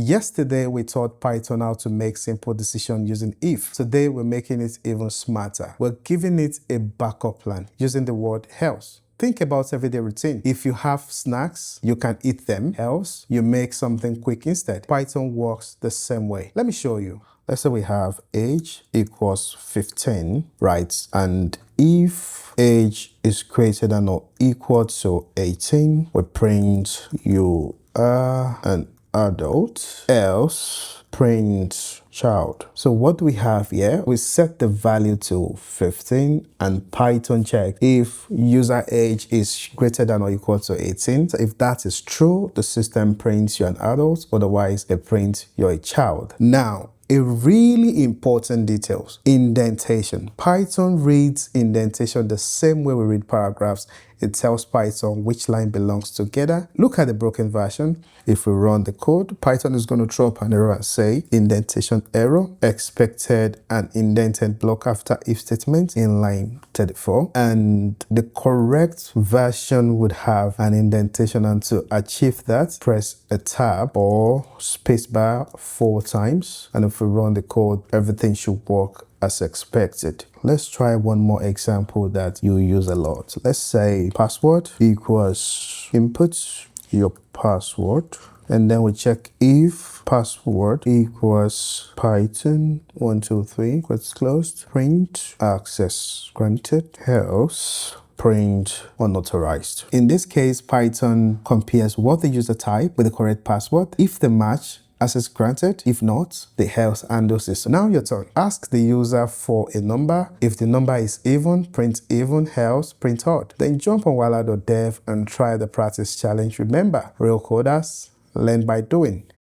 Yesterday, we taught Python how to make simple decisions using if. Today, we're making it even smarter. We're giving it a backup plan using the word else. Think about everyday routine. If you have snacks, you can eat them, else you make something quick instead. Python works the same way. Let me show you. Let's say we have age equals 15, right? And if age is greater than or equal to 18, we print you are an adult, else print child. So what do we have here? We set the value to 15 and Python check if user age is greater than or equal to 18. So if that is true, the system prints you're an adult, otherwise it prints you're a child. Now, a really important detail, indentation. Python reads indentation the same way we read paragraphs. It tells Python which line belongs together. Look at the broken version. If we run the code, Python is going to throw up an error and say indentation error, expected an indented block after if statement in line 34. And the correct version would have an indentation, and to achieve that, press a tab or spacebar 4 times. And if we run the code, everything should work as expected. Let's try one more example that you use a lot. Let's say password equals input your password, and then we check if password equals Python 123 quotes closed, print access granted, else print unauthorized. In this case, Python compares what the user type with the correct password. If they match, access granted. If not, the else handles this. So now your turn. Ask the user for a number. If the number is even, print even, else print odd. Then jump on waala.dev and try the practice challenge. Remember, real coders learn by doing.